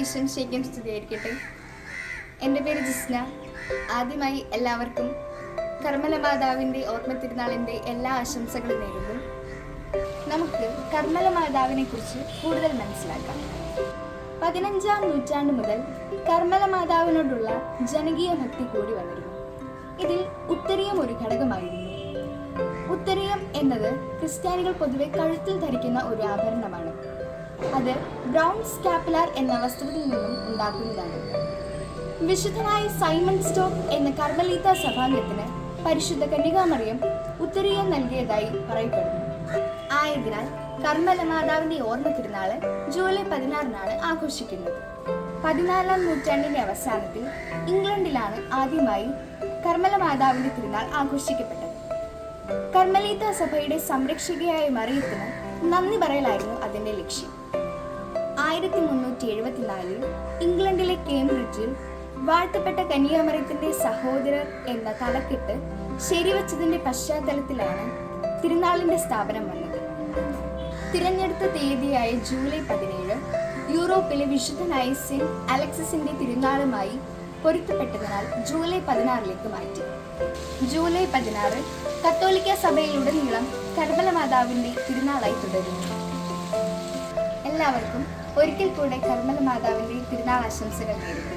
ഈശ്വരൻ സ്തുതിയായിരിക്കട്ടെ. എൻ്റെ പേര് ജിസ്ന. ആദ്യമായി എല്ലാവർക്കും കർമ്മല മാതാവിൻ്റെ ഓർമ്മ തിരുനാളിൻ്റെ എല്ലാ ആശംസകളും നേരുന്നു. നമുക്ക് കർമ്മല മാതാവിനെ കുറിച്ച് കൂടുതൽ മനസ്സിലാക്കാം. 15-ാം നൂറ്റാണ്ട് മുതൽ കർമ്മല മാതാവിനോടുള്ള ജനകീയ ഭക്തി കൂടി വന്നിരുന്നു. ഇതിൽ ഉത്തരീയം ഒരു ഘടകമായിരുന്നു. ഉത്തരീയം എന്നത് ക്രിസ്ത്യാനികൾ പൊതുവെ കഴുത്തിൽ ധരിക്കുന്ന ഒരു ആഭരണമാണ്. അത് ബ്രൗൺ സ്കാപ്പുലാർ എന്ന വസ്ത്രത്തിൽ നിന്നും ഉണ്ടാക്കുന്നതാണ്. വിശുദ്ധനായ സൈമൺ സ്റ്റോക്ക് എന്ന കർമ്മലീത്ത സഭാംഗത്തിന് പരിശുദ്ധ കന്യകാമറിയം ഉത്തരീയം നൽകിയതായി പറയപ്പെടുന്നു. ആയതിനാൽ കർമ്മല മാതാവിന്റെ ഓർമ്മ തിരുനാള് ജൂലൈ 16-നാണ് ആഘോഷിക്കുന്നത്. 14-ാം നൂറ്റാണ്ടിന്റെ അവസാനത്തിൽ ഇംഗ്ലണ്ടിലാണ് ആദ്യമായി കർമ്മല മാതാവിന്റെ തിരുനാൾ ആഘോഷിക്കപ്പെട്ടത്. കർമ്മലീത്ത സഭയുടെ സംരക്ഷകയായ മറിയത്തിന് നന്ദി പറയലായിരുന്നു അതിന്റെ ലക്ഷ്യം. 1374-ൽ ഇംഗ്ലണ്ടിലെ കേംബ്രിഡ്ജിൽ വാഴ്ത്തപ്പെട്ട കന്യാമറിയത്തിന്റെ സഹോദരർ എന്ന തലക്കെട്ട് ശരിവച്ചതിന്റെ പശ്ചാത്തലത്തിലാണ് തിരുനാളിന്റെ സ്ഥാപനം വന്നത്. തിരഞ്ഞെടുത്ത തീയതിയായ ജൂലൈ 17 യൂറോപ്പിലെ വിശുദ്ധനായ സെന്റ് അലക്സിസിന്റെ തിരുനാളുമായി പൊരുത്തപ്പെട്ടതിനാൽ ജൂലൈ 16-ലേക്ക് മാറ്റി. ജൂലൈ 16 കത്തോലിക്ക സഭയിലുടനീളം കർമ്മല മാതാവിന്റെ തിരുനാളായി തുടരുന്നു. എല്ലാവർക്കും ഒരിക്കൽ കൂടെ കർമ്മല മാതാവിന്റെ തിരുനാൾ ആശംസകൾ നേരുന്നു.